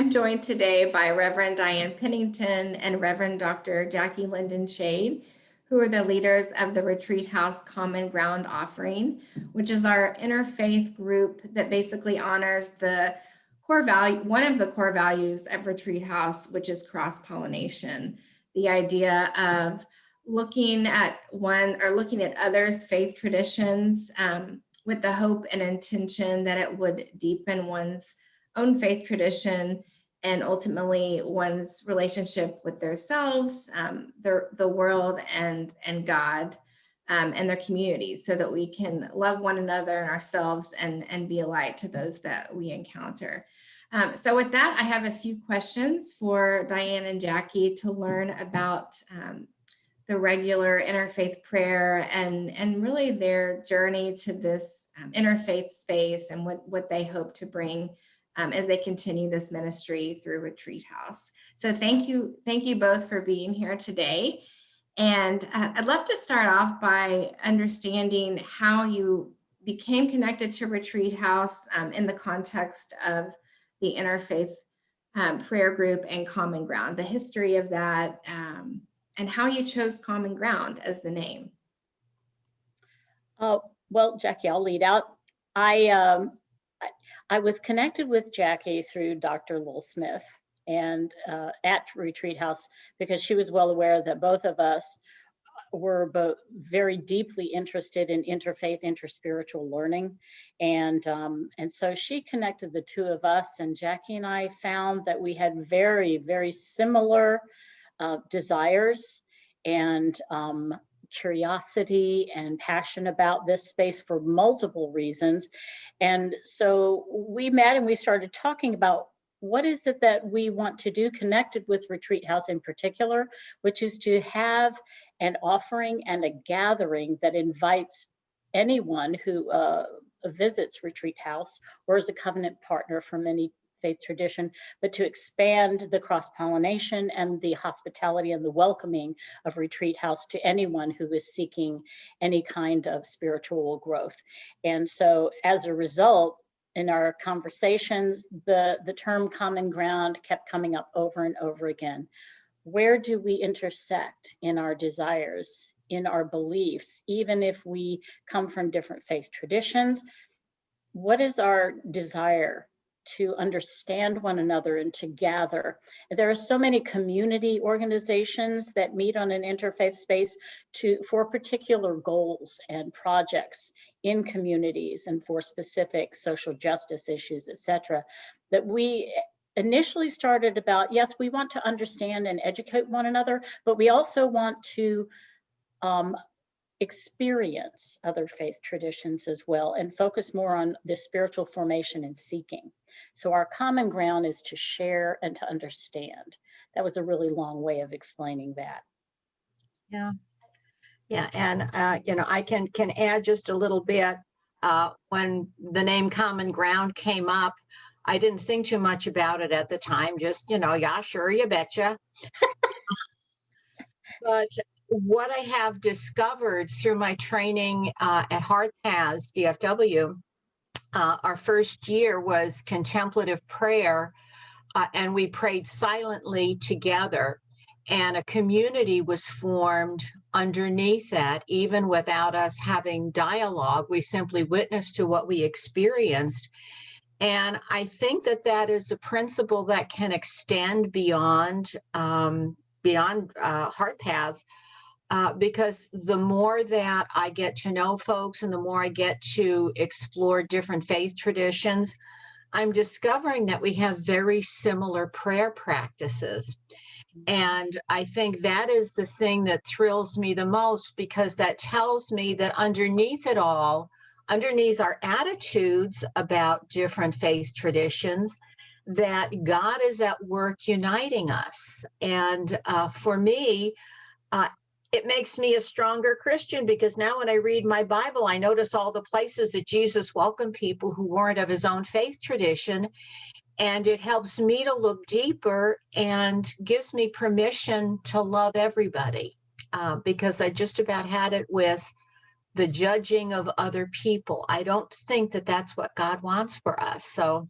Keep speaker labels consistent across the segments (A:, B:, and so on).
A: I'm joined today by Reverend Diane Pennington and Reverend Dr. Jackquie Linden-Schade, who are the leaders of the Retreat House Common Ground Offering, which is our interfaith group that basically honors the core value, one of the core values of Retreat House, which is cross-pollination. The idea of looking at others' faith traditions with the hope and intention that it would deepen one's own faith tradition and ultimately one's relationship with themselves, the world, and God, and their communities, so that we can love one another and ourselves and be a light to those that we encounter. So with that, I have a few questions for Diane and Jackquie to learn about the regular interfaith prayer and really their journey to this interfaith space and what they hope to bring as they continue this ministry through Retreat House. So thank you both for being here today. And I'd love to start off by understanding how you became connected to Retreat House in the context of the interfaith prayer group and Common Ground, the history of that, and how you chose Common Ground as the name.
B: Well, Jackquie, I'll lead out. I was connected with Jackquie through Dr. Lil Smith and at Retreat House, because she was well aware that both of us were both very deeply interested in interfaith, interspiritual learning. And so she connected the two of us, and Jackquie and I found that we had very, very similar desires and curiosity and passion about this space for multiple reasons. And so we met and we started talking about what is it that we want to do connected with Retreat House in particular, which is to have an offering and a gathering that invites anyone who visits Retreat House or is a covenant partner from any faith tradition, but to expand the cross-pollination and the hospitality and the welcoming of Retreat House to anyone who is seeking any kind of spiritual growth. And so as a result, in our conversations, the term common ground kept coming up over and over again. Where do we intersect in our desires, in our beliefs, even if we come from different faith traditions? What is our desire to understand one another and to gather? There are so many community organizations that meet on an interfaith space for particular goals and projects in communities and for specific social justice issues, etc. That we initially started about, yes, we want to understand and educate one another, but we also want to experience other faith traditions as well and focus more on the spiritual formation and seeking. So our common ground is to share and to understand. That was a really long way of explaining that.
C: Yeah, and I can add just a little bit. When the name Common Ground came up, I didn't think too much about it at the time. Just yeah, sure, you betcha. But what I have discovered through my training at Heart Paths DFW, our first year was contemplative prayer, and we prayed silently together, and a community was formed underneath that. Even without us having dialogue, we simply witnessed to what we experienced. And I think that is a principle that can extend beyond Heart Paths. Because the more that I get to know folks and the more I get to explore different faith traditions, I'm discovering that we have very similar prayer practices. And I think that is the thing that thrills me the most, because that tells me that underneath it all, underneath our attitudes about different faith traditions, that God is at work uniting us. And for me, it makes me a stronger Christian, because now when I read my Bible, I notice all the places that Jesus welcomed people who weren't of his own faith tradition. And it helps me to look deeper and gives me permission to love everybody, because I just about had it with the judging of other people. I don't think that that's what God wants for us. So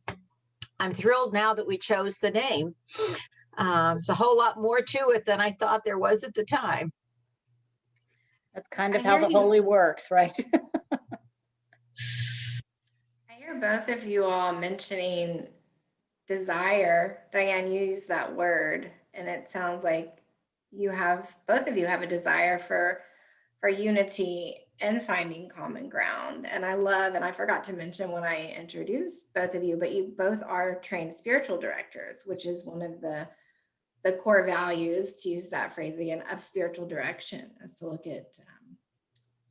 C: I'm thrilled now that we chose the name. There's a whole lot more to it than I thought there was at the time.
B: That's kind
A: I
B: of how
A: hear
B: the
A: you.
B: holy works, right?
A: I hear both of you all mentioning desire. Diane, you used that word, and it sounds like both of you have a desire for unity and finding common ground. And I forgot to mention when I introduced both of you, but you both are trained spiritual directors, which is one of the core values, to use that phrase again, of spiritual direction, is to look at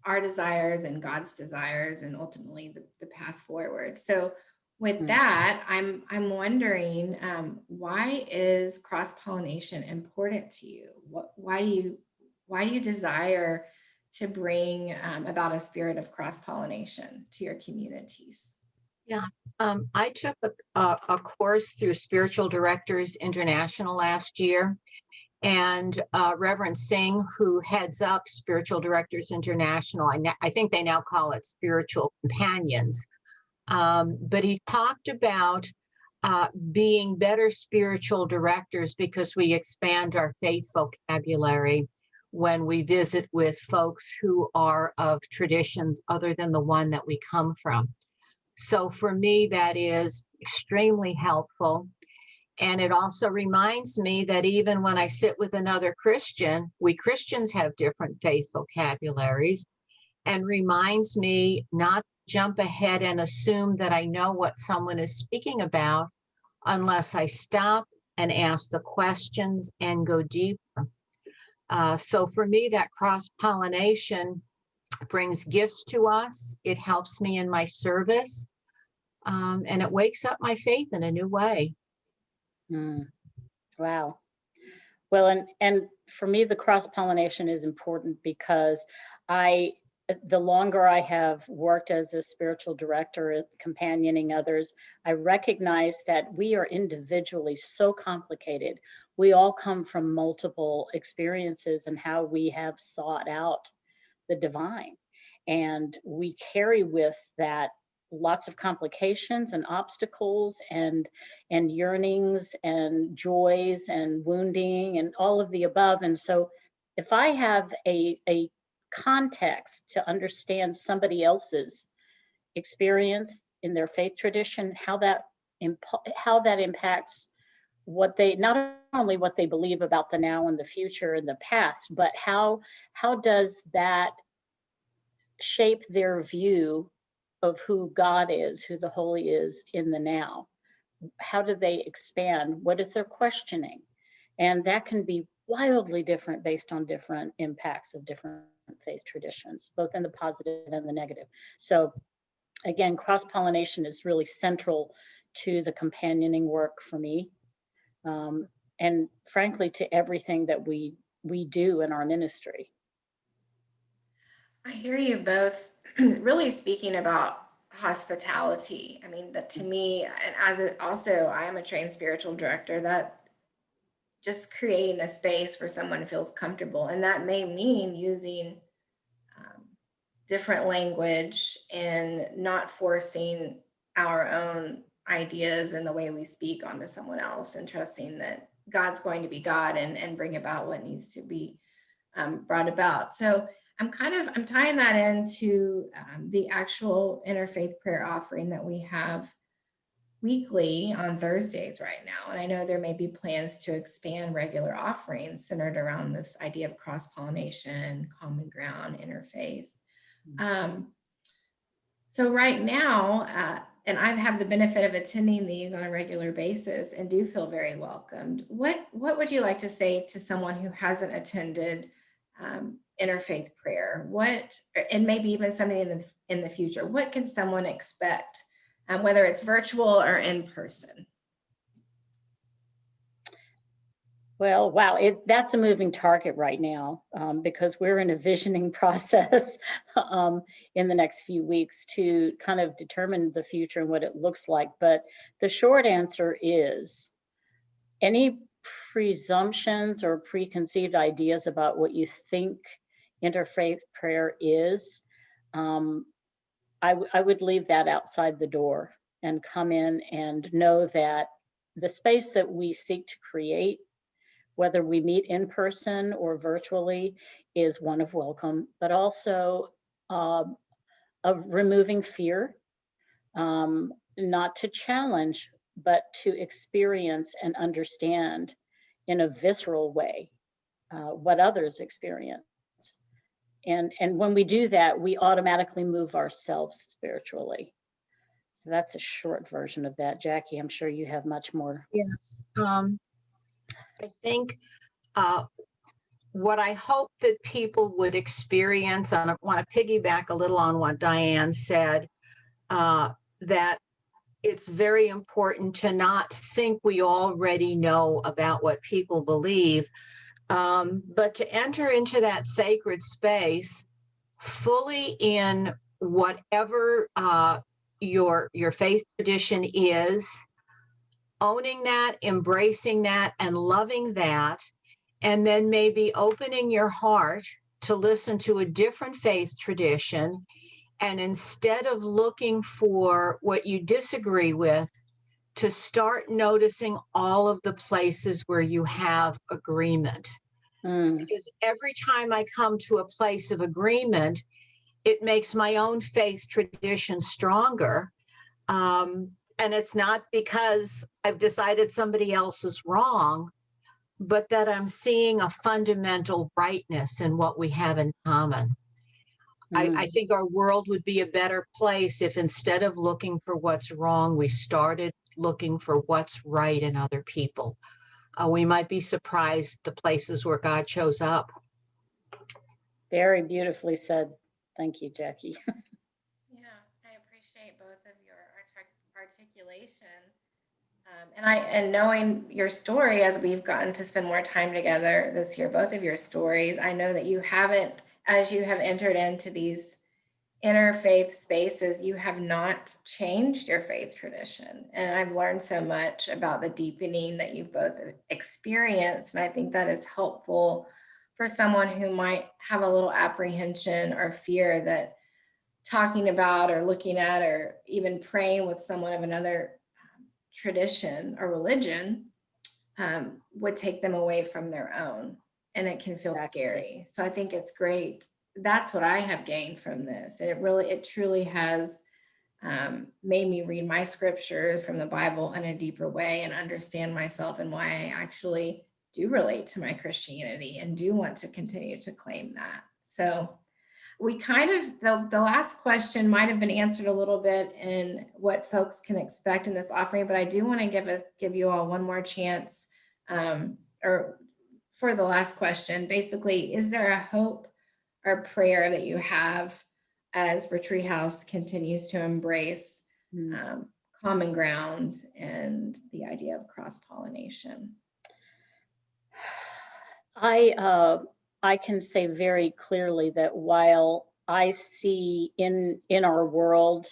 A: our desires and God's desires and ultimately the path forward. So with that, I'm wondering, why is cross-pollination important to you? Why do you desire to bring about a spirit of cross-pollination to your communities?
C: Yeah, I took a course through Spiritual Directors International last year, and Reverend Singh, who heads up Spiritual Directors International, I think they now call it Spiritual Companions, but he talked about being better spiritual directors because we expand our faith vocabulary when we visit with folks who are of traditions other than the one that we come from. So for me, that is extremely helpful. And it also reminds me that even when I sit with another Christian, we Christians have different faith vocabularies, and reminds me not to jump ahead and assume that I know what someone is speaking about unless I stop and ask the questions and go deeper. So for me, that cross-pollination brings gifts to us. It helps me in my service, and it wakes up my faith in a new way.
B: Wow. Well, and for me, the cross-pollination is important because the longer I have worked as a spiritual director, companioning others, I recognize that we are individually so complicated. We all come from multiple experiences and how we have sought out the divine. And we carry with that lots of complications and obstacles and yearnings and joys and wounding and all of the above. And so if I have a context to understand somebody else's experience in their faith tradition, how that impacts what they, not only what they believe about the now and the future and the past, but how does that shape their view of who God is, who the holy is in the now? How do they expand? What is their questioning? And that can be wildly different based on different impacts of different faith traditions, both in the positive and the negative. So again, cross-pollination is really central to the companioning work for me. And frankly, to everything that we do in our ministry.
A: I hear you both really speaking about hospitality. I mean, that to me, and I am a trained spiritual director, that just creating a space where someone feels comfortable. And that may mean using different language and not forcing our own ideas and the way we speak onto someone else, and trusting that God's going to be God and bring about what needs to be brought about. So I'm tying that into the actual interfaith prayer offering that we have weekly on Thursdays right now. And I know there may be plans to expand regular offerings centered around this idea of cross-pollination, common ground, interfaith. So right now, and I have the benefit of attending these on a regular basis and do feel very welcomed. What would you like to say to someone who hasn't attended interfaith prayer? And maybe even something in the future, what can someone expect, whether it's virtual or in person?
B: Well, wow, that's a moving target right now, because we're in a visioning process in the next few weeks to kind of determine the future and what it looks like. But the short answer is, any presumptions or preconceived ideas about what you think interfaith prayer is, I would leave that outside the door. and come in and know that the space that we seek to create, whether we meet in person or virtually, is one of welcome, but also of removing fear, not to challenge, but to experience and understand in a visceral way what others experience. And when we do that, we automatically move ourselves spiritually. So that's a short version of that. Jackie, I'm sure you have much more.
C: Yes. I think what I hope that people would experience, and I want to piggyback a little on what Diane said, that it's very important to not think we already know about what people believe, but to enter into that sacred space fully in whatever your faith tradition is, owning that, embracing that, and loving that, and then maybe opening your heart to listen to a different faith tradition. And instead of looking for what you disagree with, to start noticing all of the places where you have agreement. Because every time I come to a place of agreement, it makes my own faith tradition stronger. And it's not because I've decided somebody else is wrong, but that I'm seeing a fundamental rightness in what we have in common. I think our world would be a better place if instead of looking for what's wrong, we started looking for what's right in other people. We might be surprised the places where God shows up.
B: Very beautifully said. Thank you, Jackie.
A: Yeah, I appreciate both of your articulation. And knowing your story as we've gotten to spend more time together this year, both of your stories, I know that you haven't, as you have entered into these interfaith spaces, you have not changed your faith tradition. And I've learned so much about the deepening that you've both experienced. And I think that is helpful for someone who might have a little apprehension or fear that talking about or looking at or even praying with someone of another tradition or religion would take them away from their own, and it can feel scary. So I think it's great. That's what I have gained from this. And it truly has made me read my scriptures from the Bible in a deeper way and understand myself and why I actually do relate to my Christianity and do want to continue to claim that. So we kind of, the last question might have been answered a little bit in what folks can expect in this offering, but I do want to give you all one more chance, or for the last question. Basically, is there a hope or prayer that you have as Retreat House continues to embrace common ground and the idea of cross-pollination?
B: I can say very clearly that while I see in our world,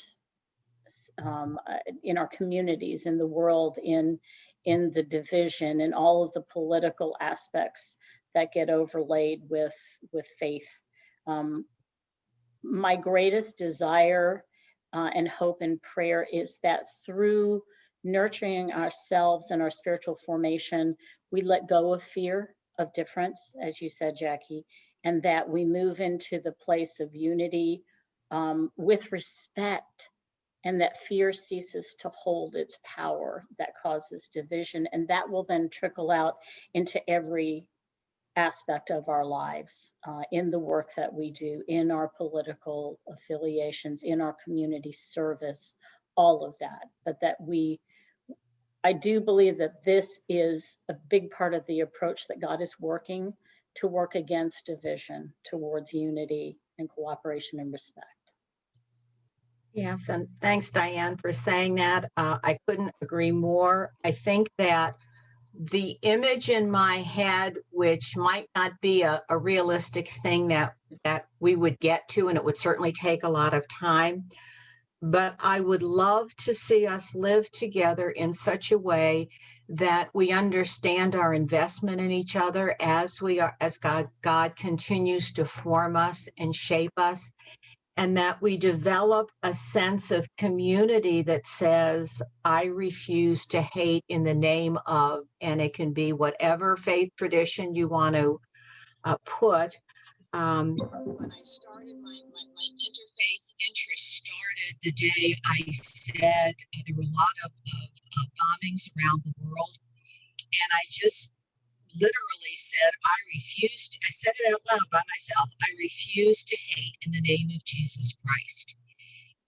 B: in our communities, in the world, in the division, and all of the political aspects that get overlaid with faith, my greatest desire and hope and prayer is that through nurturing ourselves and our spiritual formation, we let go of fear of difference, as you said, Jackie, and that we move into the place of unity with respect, and that fear ceases to hold its power that causes division. And that will then trickle out into every aspect of our lives, in the work that we do, in our political affiliations, in our community service, all of that. But that I do believe that this is a big part of the approach that God is working to work against division towards unity and cooperation and respect.
C: Yes, and thanks, Diane, for saying that. I couldn't agree more. I think that the image in my head, which might not be a realistic thing that we would get to, and it would certainly take a lot of time, but I would love to see us live together in such a way that we understand our investment in each other as God continues to form us and shape us, and that we develop a sense of community that says, I refuse to hate in the name of, and it can be whatever faith tradition you want to put. When I started, my interfaith interest started the day I said there were a lot of bombings around the world, and I just literally said, I said it out loud by myself, I refuse to hate in the name of Jesus Christ.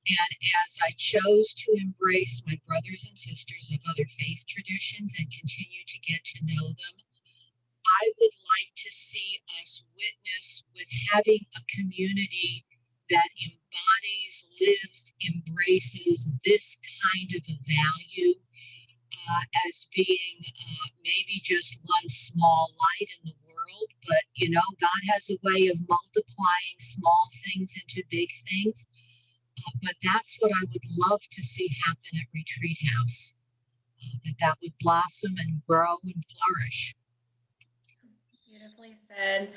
C: And as I chose to embrace my brothers and sisters of other faith traditions and continue to get to know them, I would like to see us witness with having a community that embodies, lives, embraces this kind of a value as being maybe just one small light in the world. But, you know, God has a way of multiplying small things into big things. But that's what I would love to see happen at Retreat House, that would blossom and grow and flourish.
A: Beautifully said.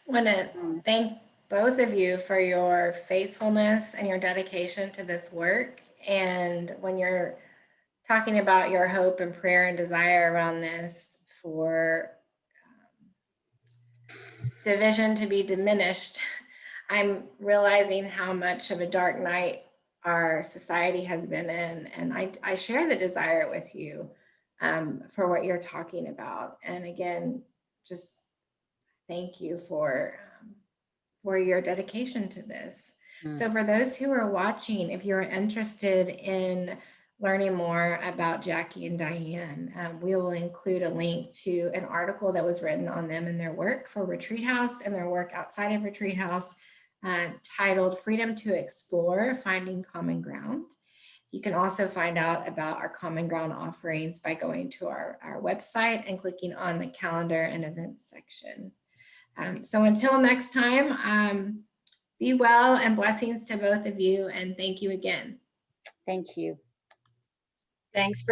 A: I want to thank both of you for your faithfulness and your dedication to this work. And when you're talking about your hope and prayer and desire around this for division to be diminished, I'm realizing how much of a dark night our society has been in. And I share the desire with you for what you're talking about. And again, just thank you for your dedication to this. So for those who are watching, if you're interested in learning more about Jackquie and Diane, we will include a link to an article that was written on them and their work for Retreat House and their work outside of Retreat House, titled Freedom to Explore, Finding Common Ground. You can also find out about our Common Ground offerings by going to our website and clicking on the calendar and events section. So until next time, be well and blessings to both of you. And thank you again.
B: Thank you.
C: Thanks for